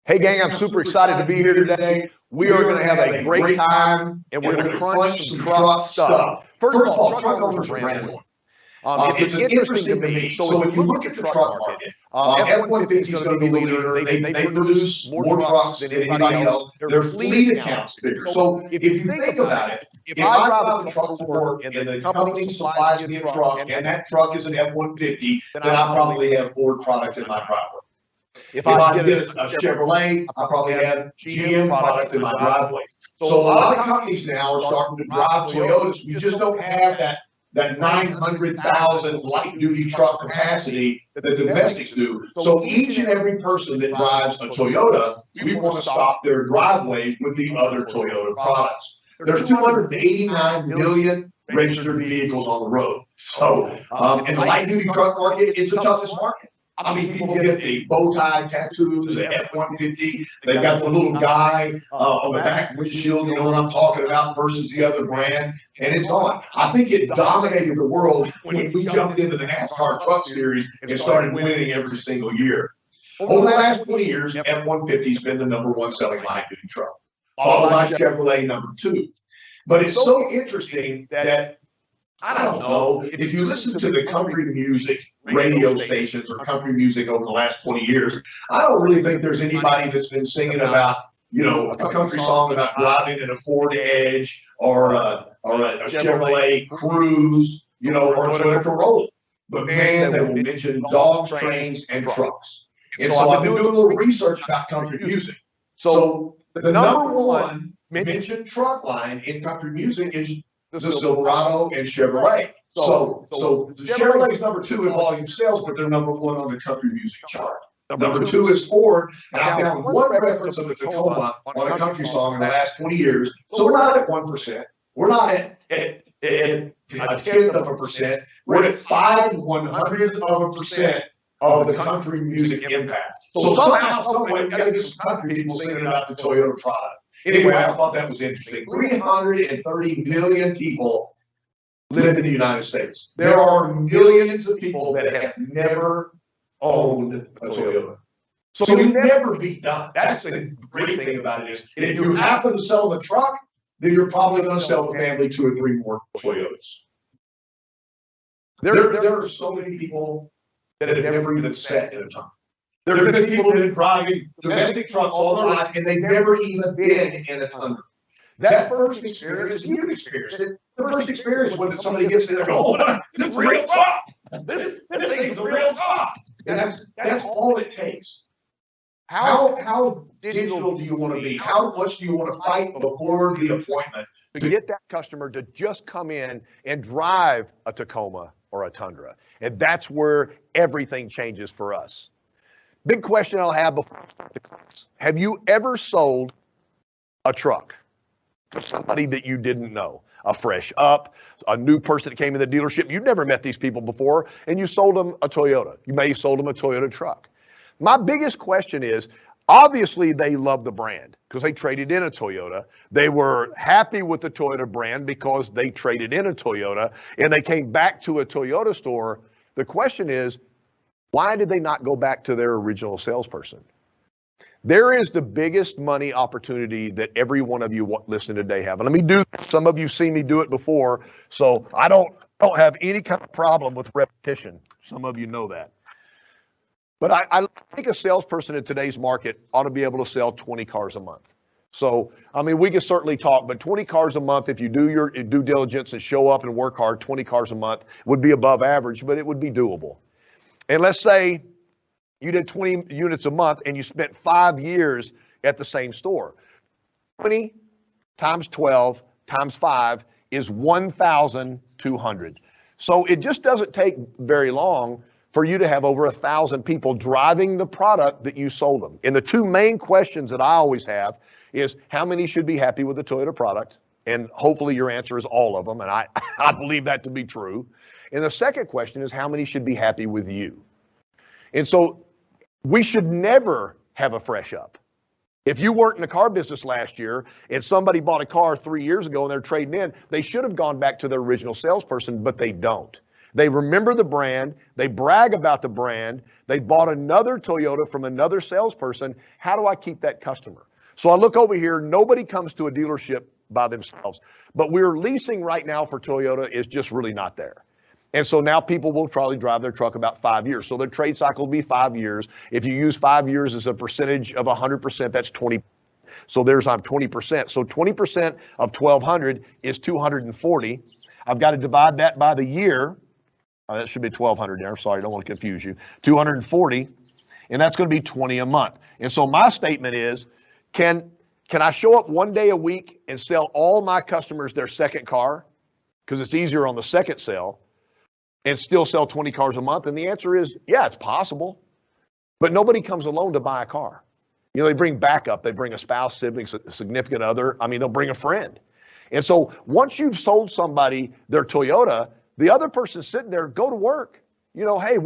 Hey gang, I'm super excited to be here today. We are going to have a great time, and we're going to crunch some truck stuff. First of all, truck owners are brand one. It's interesting to me. So if you look at the truck market, F-150 is going to be the leader. They produce more trucks than anybody else. Their fleet account's bigger. So if you think about it, if I drive a truck for work and the company supplies me a truck and that truck is an F-150, then I probably have Ford product in my driveway. If I get a Chevrolet, I probably have GM product in my driveway. So a lot of companies now are starting to drive Toyotas. We just don't have that 900,000 light-duty truck capacity that the domestics do. So each and every person that drives a Toyota, we want to stock their driveway with the other Toyota products. There's 289 million registered vehicles on the road. So in the light-duty truck market, it's the toughest market. I mean, people get the bow tie tattoos, the F-150. They've got the little guy on the back windshield, you know what I'm talking about, versus the other brand, and it's on. I think it dominated the world when we jumped into the NASCAR Truck Series and started winning every single year. Over the last 20 years, F-150 has been the #1 selling light-duty truck, followed by Chevrolet #2. But it's so interesting that I don't know, if you listen to the country music radio stations or country music over the last 20 years, I don't really think there's anybody that's been singing about, you know, a country song about driving in a Ford Edge or a Chevrolet Cruze, you know, or a Toyota Corolla. But man, they will mention dogs, trains, and trucks. And so I've been doing a little research about country music. So the #1 mentioned truck line in country music is the Silverado and Chevrolet. So the Chevrolet's #2 in volume sales, but they're #1 on the country music chart. #2 is Ford, and I found one reference of a Tacoma on a country song in the last 20 years. So we're not at 1%. We're not at a 1/10%. We're at 5/100% of the country music impact. So somehow, someway, we got to get some country people singing about the Toyota product. Anyway, I thought that was interesting. 330 million people live in the United States. There are millions of people that have never owned a Toyota. So you'll never be done. That's the great thing about it is, if you happen to sell the truck, then you're probably going to sell the family 2 or 3 more Toyotas. There are so many people that have never even sat in a Tundra. There have been people that have been driving domestic trucks all their life, and they've never even been in a Tundra. That first experience, you've experienced it. The first experience when somebody gets in there, oh, this is a real truck. This thing is a real truck. And that's all it takes. How digital do you want to be? How much do you want to fight before the appointment to get that customer to just come in and drive a Tacoma or a Tundra? And that's where everything changes for us. Big question I'll have before I start the class. Have you ever sold a truck to somebody that you didn't know? A fresh up, a new person that came in the dealership. You've never met these people before, and you sold them a Toyota. You may have sold them a Toyota truck. My biggest question is, obviously they love the brand because they traded in a Toyota. They were happy with the Toyota brand because they traded in a Toyota, and they came back to a Toyota store. The question is, why did they not go back to their original salesperson? There is the biggest money opportunity that every one of you listening today have. And let me do, some of you see me do it before, so I don't have any kind of problem with repetition. Some of you know that. But I think a salesperson in today's market ought to be able to sell 20 cars a month. So, I mean, we can certainly talk, but 20 cars a month, if you do your due diligence and show up and work hard, 20 cars a month would be above average, but it would be doable. And let's say you did 20 units a month and you spent 5 years at the same store. 20 times 12 times 5 is 1,200. So it just doesn't take very long for you to have over 1,000 people driving the product that you sold them. And the 2 main questions that I always have is, how many should be happy with the Toyota product? And hopefully your answer is all of them, and I believe that to be true. And the second question is, how many should be happy with you? And so we should never have a fresh up. If you weren't in the car business last year and somebody bought a car 3 years ago and they're trading in, they should have gone back to their original salesperson, but they don't. They remember the brand. They brag about the brand. They bought another Toyota from another salesperson. How do I keep that customer? So I look over here. Nobody comes to a dealership by themselves. But we're leasing right now for Toyota is just really not there. And so now people will probably drive their truck about 5 years. So their trade cycle will be 5 years. If you use 5 years as a percentage of 100%, that's 20. So there's 20%. So 20% of 1,200 is 240. I've got to divide that by the year. That should be 1,200 there. Sorry, I don't want to confuse you. 240, and that's going to be 20 a month. And so my statement is, can I show up one day a week and sell all my customers their second car, because it's easier on the second sale, and still sell 20 cars a month? And the answer is, yeah, it's possible. But nobody comes alone to buy a car. You know, they bring backup. They bring a spouse, sibling, significant other. I mean, they'll bring a friend. And so once you've sold somebody their Toyota, the other person sitting there, go to work. You know, hey,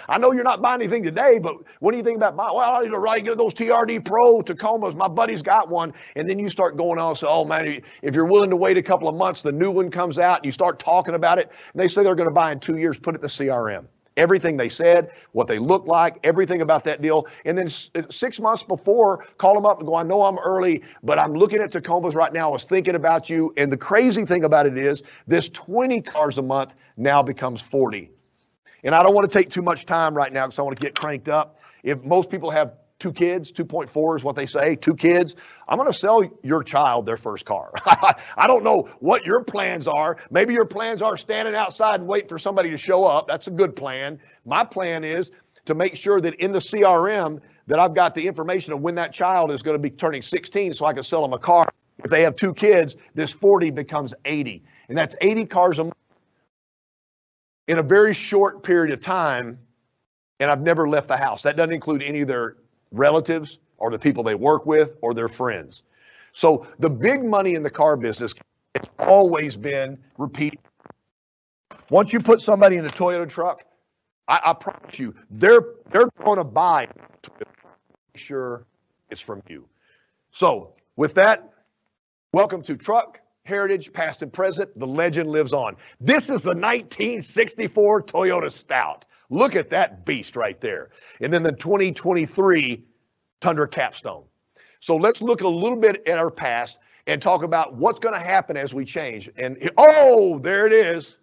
I know you're not buying anything today, but what do you think about buying? Well, I need to get those TRD Pro Tacomas. My buddy's got one. And then you start going on and say, oh man, if you're willing to wait a couple of months, the new one comes out and you start talking about it. And they say they're going to buy in 2 years, put it in the CRM. Everything they said, what they look like, everything about that deal. And then 6 months before, call them up and go, I know I'm early, but I'm looking at Tacomas right now. I was thinking about you. And the crazy thing about it is this 20 cars a month now becomes 40. And I don't want to take too much time right now because I want to get cranked up. If most people have 2 kids, 2.4 is what they say, 2 kids, I'm going to sell your child their first car. I don't know what your plans are. Maybe your plans are standing outside and waiting for somebody to show up. That's a good plan. My plan is to make sure that in the CRM that I've got the information of when that child is going to be turning 16 so I can sell them a car. If they have 2 kids, this 40 becomes 80. And that's 80 cars a month in a very short period of time, and I've never left the house. That doesn't include any of their relatives or the people they work with or their friends. So the big money in the car business has always been repeat. Once you put somebody in a Toyota truck, I promise you, they're going to buy it. Make sure it's from you. So with that, welcome to Truck Heritage, past and present. The legend lives on. This is the 1964 Toyota Stout. Look at that beast right there. And then the 2023 Tundra Capstone. So let's look a little bit at our past and talk about what's going to happen as we change. And oh, there it is.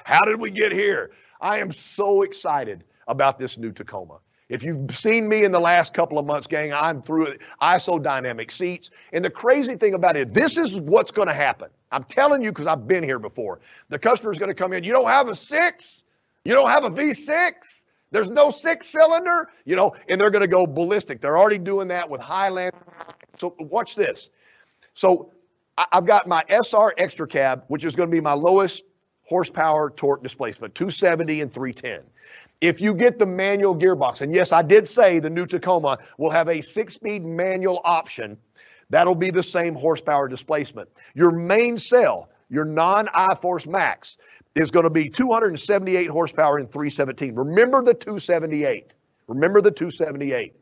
How did we get here? I am so excited about this new Tacoma. If you've seen me in the last couple of months, gang, I'm through it. ISO dynamic seats. And the crazy thing about it, this is what's going to happen. I'm telling you because I've been here before. The customer's going to come in. You don't have a 6? You don't have a V6? There's no 6-cylinder? You know, and they're going to go ballistic. They're already doing that with Highland. So watch this. So I've got my SR Extra Cab, which is going to be my lowest horsepower torque displacement, 270 and 310. If you get the manual gearbox, and yes, I did say the new Tacoma will have a 6-speed manual option, that'll be the same horsepower displacement. Your main cell, your non-I-Force Max, is going to be 278 horsepower and 317. Remember the 278. Remember the 278.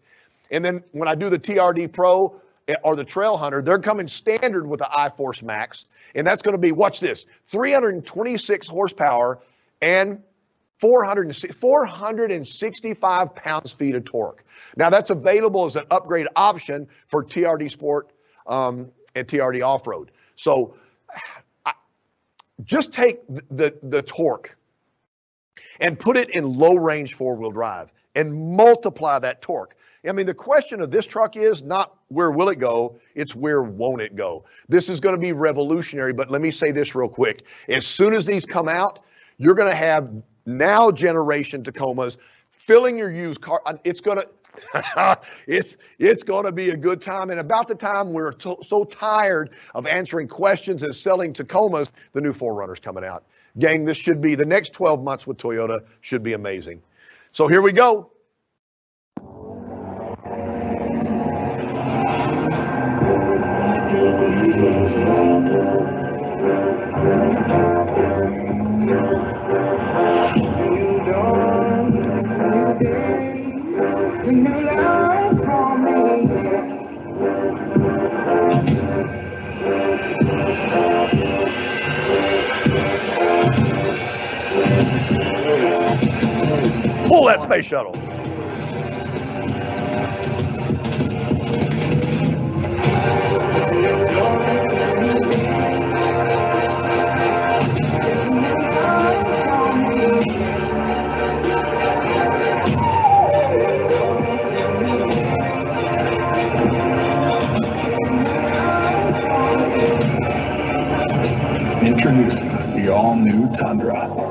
And then when I do the TRD Pro or the Trail Hunter, they're coming standard with the I-Force Max, and that's going to be, watch this, 326 horsepower and 465 pounds-feet of torque. Now that's available as an upgrade option for TRD Sport and TRD Off-Road. So just take the torque and put it in low-range 4-wheel drive and multiply that torque. I mean, the question of this truck is not where will it go, it's where won't it go. This is going to be revolutionary, but let me say this real quick. As soon as these come out, you're going to have now generation Tacomas filling your used car. It's going to it's going to be a good time. And about the time we're so tired of answering questions and selling Tacomas, the new 4Runner's coming out. Gang, this should be the next 12 months with Toyota should be amazing. So here we go. Space Shuttle. Introducing the all-new Tundra.